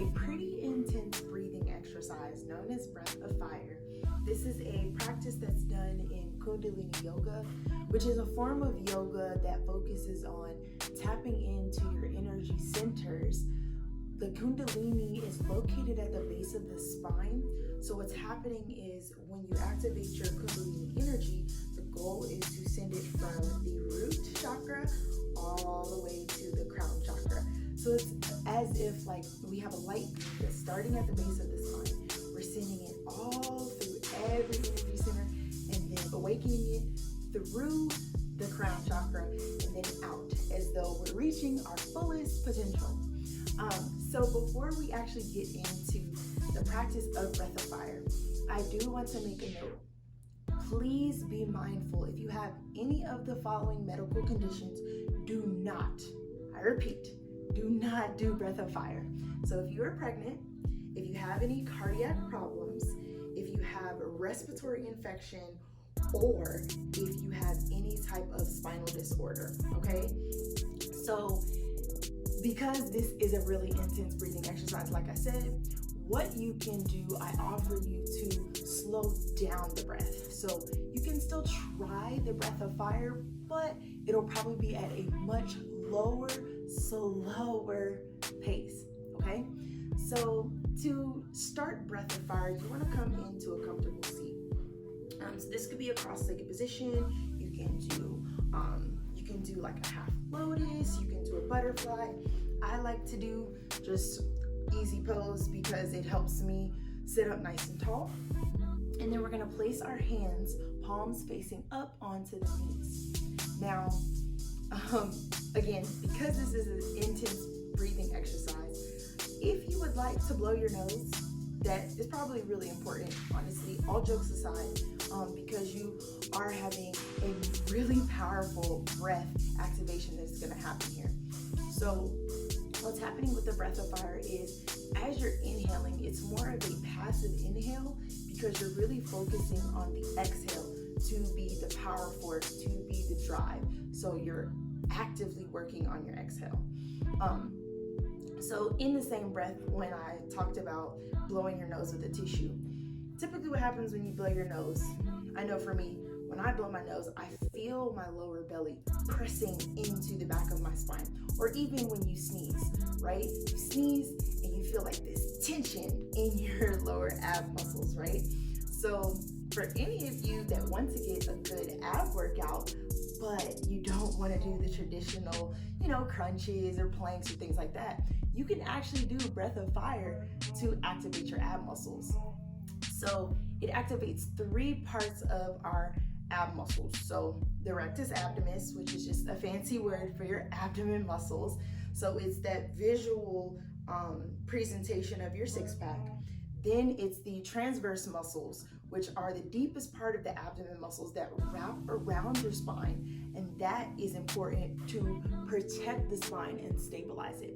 a pretty intense breathing exercise known as breath of fire. This is a practice that's done in Kundalini Yoga, which is a form of yoga that focuses on tapping into your energy centers. The Kundalini is located at the base of the spine. So what's happening is when you activate your Kundalini energy, the goal is to send it from the root chakra all the way to the crown chakra. So it's as if like we have a light beam that's starting at the base of the spine. We're sending it all through every energy center and then awakening it through the crown chakra and then out as though we're reaching our fullest potential. So before we actually get into the practice of breath of fire, I do want to make a note. Please be mindful. If you have any of the following medical conditions, do not, I repeat, do not do breath of fire. So if you are pregnant, if you have any cardiac problems, if you have a respiratory infection, or if you have any type of spinal disorder, okay? So because this is a really intense breathing exercise, like I said, what you can do, I offer you to slow down the breath. So you can still try the breath of fire, but it'll probably be at a much lower, slower pace, okay? So to start breath of fire, you wanna come into a comfortable seat. So this could be a cross-legged position. You can do like a half lotus, you can do a butterfly. I like to do just easy pose because it helps me sit up nice and tall. And then we're gonna place our hands, palms facing up onto the knees. Now, again, because this is an intense breathing exercise, if you would like to blow your nose, that is probably really important, honestly, all jokes aside, because you are having a really powerful breath activation that's gonna happen here. So what's happening with the breath of fire is as you're inhaling, it's more of a passive inhale because you're really focusing on the exhale to be the power force, to be the drive. So you're actively working on your exhale. So in the same breath, when I talked about blowing your nose with a tissue, typically what happens when you blow your nose, I know for me, when I blow my nose, I feel my lower belly pressing into the back of my spine. Or even when you sneeze, right? You sneeze and you feel like this tension in your lower ab muscles, right? So for any of you that want to get a good ab workout, but you don't want to do the traditional, crunches or planks or things like that, you can actually do breath of fire to activate your ab muscles. So it activates 3 parts of our ab muscles. So the rectus abdominis, which is just a fancy word for your abdomen muscles. So it's that visual presentation of your six-pack. Then it's the transverse muscles, which are the deepest part of the abdomen muscles that wrap around your spine. And that is important to protect the spine and stabilize it.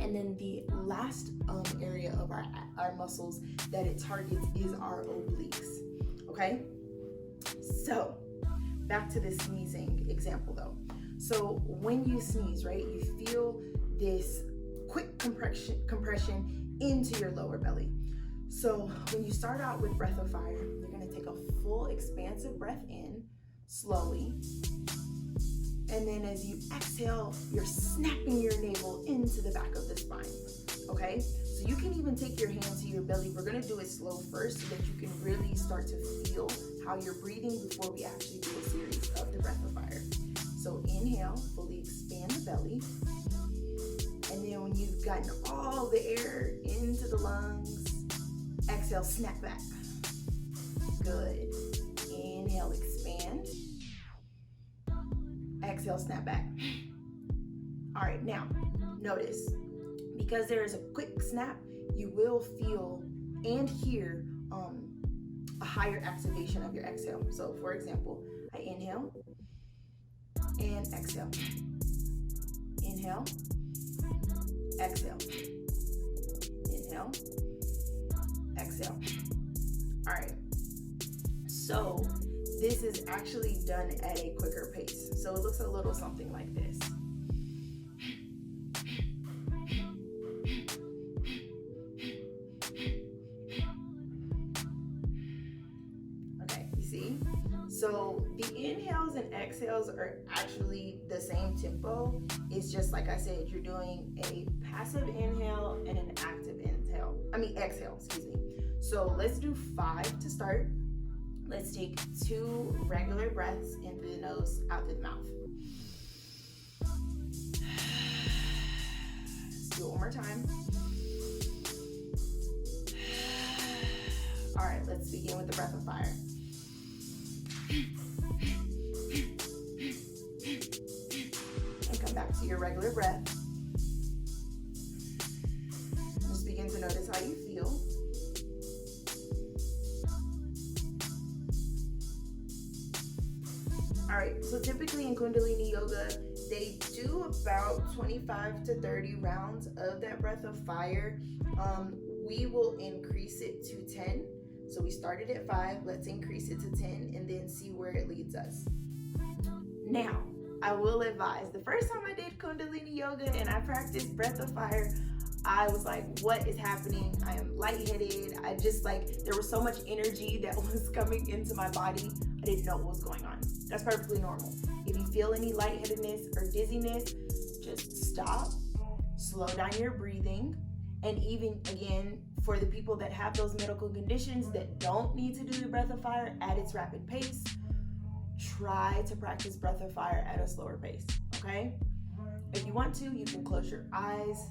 And then the last area of our muscles that it targets is our obliques, okay? So back to the sneezing example though. So when you sneeze, right, you feel this quick compression into your lower belly. So when you start out with breath of fire, you're gonna take a full expansive breath in slowly. And then as you exhale, you're snapping your navel into the back of the spine, okay? So you can even take your hand to your belly. We're gonna do it slow first so that you can really start to feel how you're breathing before we actually do a series of the breath of fire. So inhale, fully expand the belly. And then when you've gotten all the air into the lungs, exhale, snap back. Good. Inhale, expand. Exhale, snap back. All right, now notice, because there is a quick snap, you will feel and hear a higher activation of your exhale. So for example, I inhale and exhale. Inhale, exhale. Inhale, exhale. All right, so this is actually done at a quicker pace. So it looks a little something like this. So the inhales and exhales are actually the same tempo. It's just like I said, you're doing a passive inhale and an active exhale, excuse me. So let's do 5 to start. Let's take 2 regular breaths in through the nose, out through the mouth. Let's do it one more time. All right, let's begin with the breath of fire. And come back to your regular breath. Just begin to notice how you feel. All right, so typically in Kundalini Yoga, they do about 25 to 30 rounds of that breath of fire. We will increase it to 10. So we started at 5, let's increase it to 10 and then see where it leads us. Now, I will advise, the first time I did Kundalini Yoga and I practiced breath of fire, I was like, what is happening? I am lightheaded. There was so much energy that was coming into my body. I didn't know what was going on. That's perfectly normal. If you feel any lightheadedness or dizziness, just stop, slow down your breathing, and even again, for the people that have those medical conditions that don't need to do the breath of fire at its rapid pace, try to practice breath of fire at a slower pace, okay? If you want to, you can close your eyes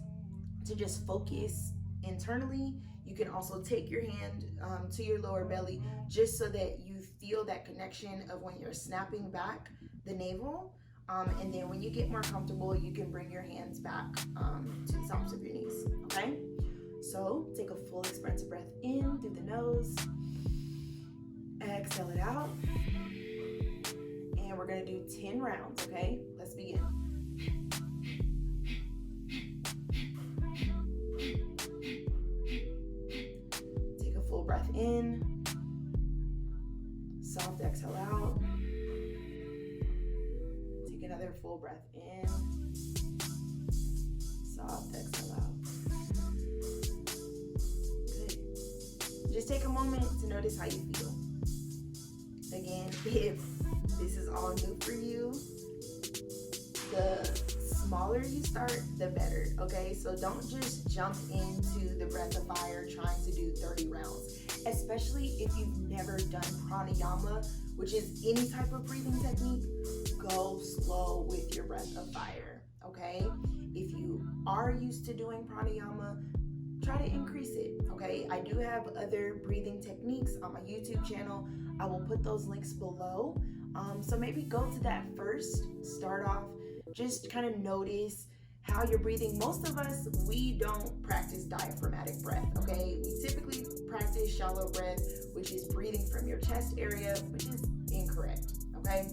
to just focus internally. You can also take your hand to your lower belly just so that you feel that connection of when you're snapping back the navel. And then when you get more comfortable, you can bring your hands back to the tops of your knees, okay? So take a full expansive breath in through the nose. Exhale it out. And we're gonna do 10 rounds, okay? Let's begin. Take a full breath in. Soft exhale out. Take another full breath in. Soft exhale out. Good. Just take a moment to notice how you feel. Again, if this is all new for you, the smaller you start, the better, okay? So don't just jump into the breath of fire trying to do 30 rounds, especially if you've never done pranayama, which is any type of breathing technique. Go slow with your breath of fire, okay? If you are used to doing pranayama, try to increase it, okay? I do have other breathing techniques on my YouTube channel. I will put those links below. So maybe go to that first, start off, just kind of notice how you're breathing. Most of us, we don't practice diaphragmatic breath, okay? We typically practice shallow breath, which is breathing from your chest area, which is incorrect, okay?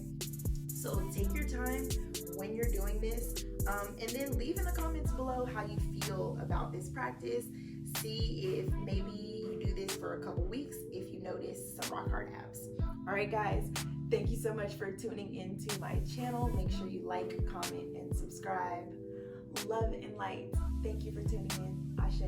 So take your time when you're doing this, and then leave in the comments below how you feel about this practice. See if maybe you do this for a couple weeks, if you notice some rock hard abs. All right, guys, thank you so much for tuning into my channel. Make sure you like, comment, and subscribe. Love and light. Thank you for tuning in. Ashe.